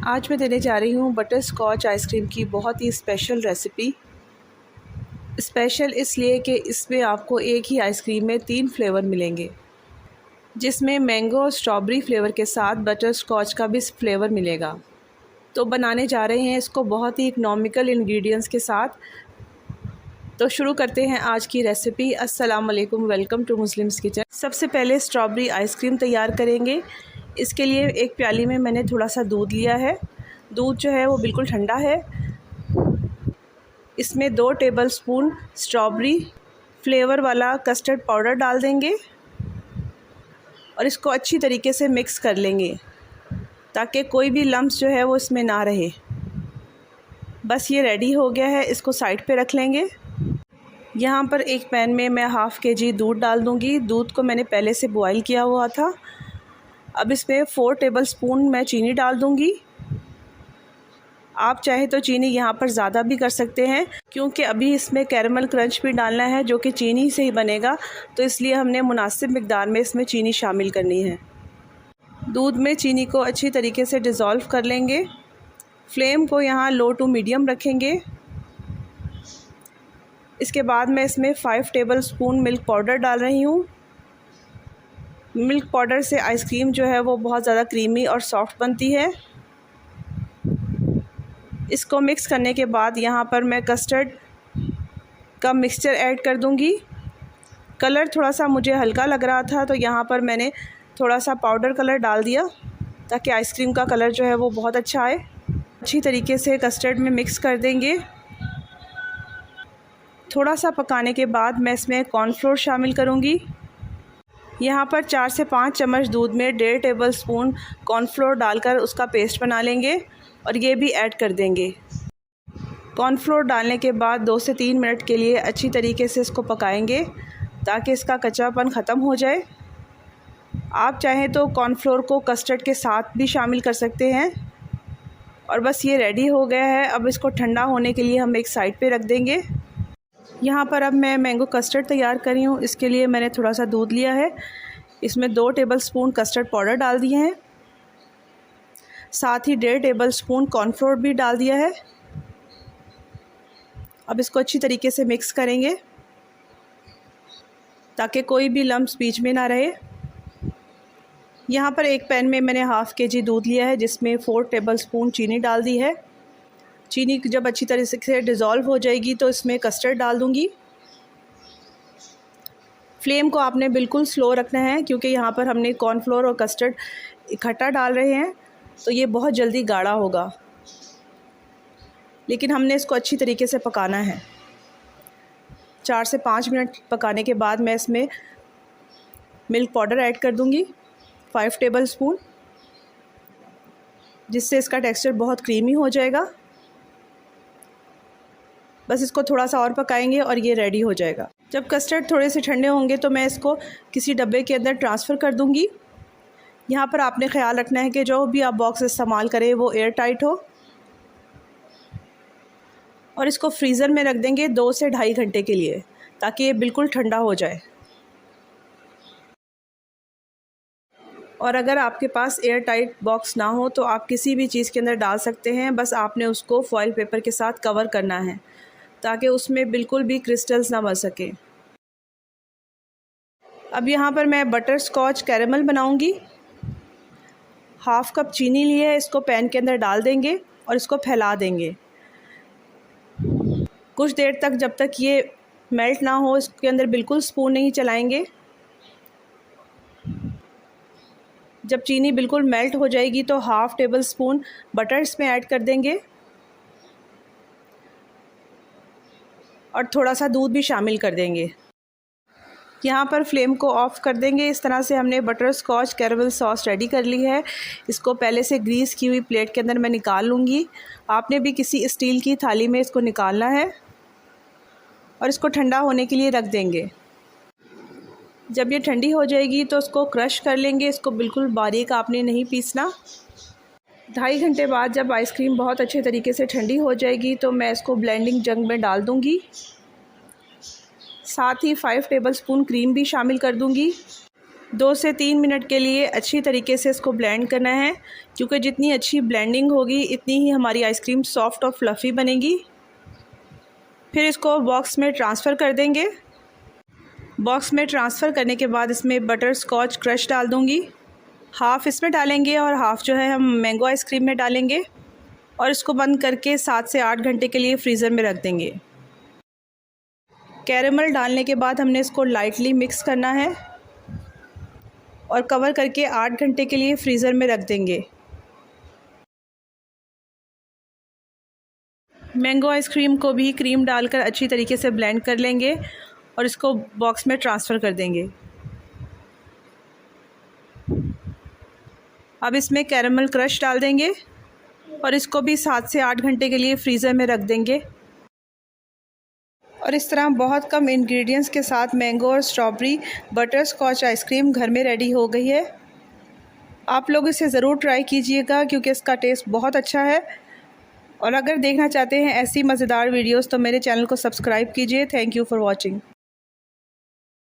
आज मैं देने जा रही हूँ बटर स्कॉच आइसक्रीम की बहुत ही स्पेशल रेसिपी। स्पेशल इसलिए कि इसमें आपको एक ही आइसक्रीम में 3 फ्लेवर मिलेंगे, जिसमें मैंगो और स्ट्रॉबेरी फ्लेवर के साथ बटर स्कॉच का भी फ्लेवर मिलेगा। तो बनाने जा रहे हैं इसको बहुत ही इकोनॉमिकल इंग्रेडिएंट्स के साथ। तो शुरू करते हैं आज की रेसिपी। अस्सलाम वालेकुम, वेलकम टू मुस्लिम्स किचन। सबसे पहले स्ट्रॉबेरी आइसक्रीम तैयार करेंगे। इसके लिए एक प्याली में मैंने थोड़ा सा दूध लिया है। दूध जो है वो बिल्कुल ठंडा है। इसमें 2 टेबलस्पून स्ट्रॉबेरी फ्लेवर वाला कस्टर्ड पाउडर डाल देंगे और इसको अच्छी तरीके से मिक्स कर लेंगे ताकि कोई भी लम्स जो है वो इसमें ना रहे। बस ये रेडी हो गया है, इसको साइड पे रख लेंगे। यहाँ पर एक पैन में मैं हाफ़ kg दूध डाल दूँगी। दूध को मैंने पहले से बॉयल किया हुआ था। अब इसमें 4 टेबलस्पून मैं चीनी डाल दूँगी। आप चाहे तो चीनी यहाँ पर ज़्यादा भी कर सकते हैं, क्योंकि अभी इसमें कैरेमल क्रंच भी डालना है जो कि चीनी से ही बनेगा, तो इसलिए हमने मुनासिब मिक़दार में इसमें चीनी शामिल करनी है। दूध में चीनी को अच्छी तरीके से डिज़ोल्व कर लेंगे। फ्लेम को यहाँ लो टू मीडियम रखेंगे। इसके बाद मैं इसमें 5 टेबलस्पून मिल्क पाउडर डाल रही हूँ। मिल्क पाउडर से आइसक्रीम जो है वो बहुत ज़्यादा क्रीमी और सॉफ्ट बनती है। इसको मिक्स करने के बाद यहाँ पर मैं कस्टर्ड का मिक्सचर ऐड कर दूँगी। कलर थोड़ा सा मुझे हल्का लग रहा था, तो यहाँ पर मैंने थोड़ा सा पाउडर कलर डाल दिया ताकि आइसक्रीम का कलर जो है वो बहुत अच्छा आए। अच्छी तरीके से कस्टर्ड में मिक्स कर देंगे। थोड़ा सा पकाने के बाद मैं इसमें कॉर्नफ्लोर शामिल करूँगी। यहाँ पर 4 से 5 चम्मच दूध में 1.5 टेबलस्पून कॉर्नफ्लोर डालकर उसका पेस्ट बना लेंगे और ये भी ऐड कर देंगे। कॉर्नफ्लोर डालने के बाद 2 से 3 मिनट के लिए अच्छी तरीके से इसको पकाएंगे ताकि इसका कच्चापन ख़त्म हो जाए। आप चाहें तो कॉर्नफ्लोर को कस्टर्ड के साथ भी शामिल कर सकते हैं। और बस ये रेडी हो गया है। अब इसको ठंडा होने के लिए हम एक साइड पे रख देंगे। यहाँ पर अब मैं मैंगो कस्टर्ड तैयार कर रही हूँ। इसके लिए मैंने थोड़ा सा दूध लिया है, इसमें 2 टेबलस्पून कस्टर्ड पाउडर डाल दिए हैं, साथ ही 1.5 टेबलस्पून कॉर्नफ्लोर भी डाल दिया है। अब इसको अच्छी तरीके से मिक्स करेंगे ताकि कोई भी लम्स बीच में ना रहे। यहाँ पर एक पैन में मैंने हाफ़ kg दूध लिया है, जिसमें 4 टेबलस्पून चीनी डाल दी है। चीनी जब अच्छी तरह से डिज़ोल्व हो जाएगी तो इसमें कस्टर्ड डाल दूँगी। फ्लेम को आपने बिल्कुल स्लो रखना है, क्योंकि यहाँ पर हमने कॉर्नफ्लोर और कस्टर्ड इकट्ठा डाल रहे हैं, तो ये बहुत जल्दी गाढ़ा होगा। लेकिन हमने इसको अच्छी तरीके से पकाना है। 4 से 5 मिनट पकाने के बाद मैं इसमें मिल्क पाउडर ऐड कर दूँगी 5 टेबलस्पून, जिससे इसका टेक्सचर बहुत क्रीमी हो जाएगा। बस इसको थोड़ा सा और पकाएंगे और ये रेडी हो जाएगा। जब कस्टर्ड थोड़े से ठंडे होंगे तो मैं इसको किसी डब्बे के अंदर ट्रांसफ़र कर दूँगी। यहाँ पर आपने ख्याल रखना है कि जो भी आप बॉक्स इस्तेमाल करें वो एयर टाइट हो, और इसको फ्रीज़र में रख देंगे 2 से 2.5 घंटे के लिए, ताकि ये बिल्कुल ठंडा हो जाए। और अगर आपके पास एयर टाइट बॉक्स ना हो तो आप किसी भी चीज़ के अंदर डाल सकते हैं। बस आपने उसको फॉइल पेपर के साथ कवर करना है ताकि उसमें बिल्कुल भी क्रिस्टल्स ना बन सके। अब यहाँ पर मैं बटर स्कॉच कैरेमल बनाऊँगी। हाफ़ कप चीनी ली है, इसको पैन के अंदर डाल देंगे और इसको फैला देंगे कुछ देर तक, जब तक ये मेल्ट ना हो। इसके अंदर बिल्कुल स्पून नहीं चलाएंगे। जब चीनी बिल्कुल मेल्ट हो जाएगी तो हाफ़ टेबलस्पून बटर इसमें ऐड कर देंगे और थोड़ा सा दूध भी शामिल कर देंगे। यहाँ पर फ्लेम को ऑफ़ कर देंगे। इस तरह से हमने butterscotch caramel sauce ready कर ली है। इसको पहले से ग्रीस की हुई प्लेट के अंदर मैं निकाल लूँगी। आपने भी किसी स्टील की थाली में इसको निकालना है और इसको ठंडा होने के लिए रख देंगे। जब ये ठंडी हो जाएगी तो उसको क्रश कर लेंगे। इसको बिल्कुल बारीक आपने नहीं पीसना। 2.5 घंटे बाद जब आइसक्रीम बहुत अच्छे तरीके से ठंडी हो जाएगी तो मैं इसको ब्लेंडिंग जग में डाल दूँगी। साथ ही 5 टेबलस्पून क्रीम भी शामिल कर दूँगी। 2 से 3 मिनट के लिए अच्छी तरीके से इसको ब्लेंड करना है, क्योंकि जितनी अच्छी ब्लेंडिंग होगी इतनी ही हमारी आइसक्रीम सॉफ़्ट और फ्लफ़ी बनेगी। फिर इसको बॉक्स में ट्रांसफ़र कर देंगे। बॉक्स में ट्रांसफ़र करने के बाद इसमें बटर स्कॉच क्रश डाल दूँगी। हाफ़ इसमें डालेंगे और हाफ़ जो है हम मैंगो आइसक्रीम में डालेंगे और इसको बंद करके 7 से 8 घंटे के लिए फ्रीज़र में रख देंगे। कैरेमल डालने के बाद हमने इसको लाइटली मिक्स करना है और कवर करके 8 घंटे के लिए फ्रीज़र में रख देंगे। मैंगो आइसक्रीम को भी क्रीम डालकर अच्छी तरीके से ब्लेंड कर लेंगे और इसको बॉक्स में ट्रांसफ़र कर देंगे। अब इसमें कैरेमल क्रश डाल देंगे और इसको भी 7 से 8 घंटे के लिए फ्रीज़र में रख देंगे। और इस तरह बहुत कम इंग्रेडिएंट्स के साथ मैंगो और स्ट्रॉबेरी बटर स्कॉच आइसक्रीम घर में रेडी हो गई है। आप लोग इसे ज़रूर ट्राई कीजिएगा क्योंकि इसका टेस्ट बहुत अच्छा है। और अगर देखना चाहते हैं ऐसी मज़ेदार वीडियोस तो मेरे चैनल को सब्सक्राइब कीजिए। Thank you for watching.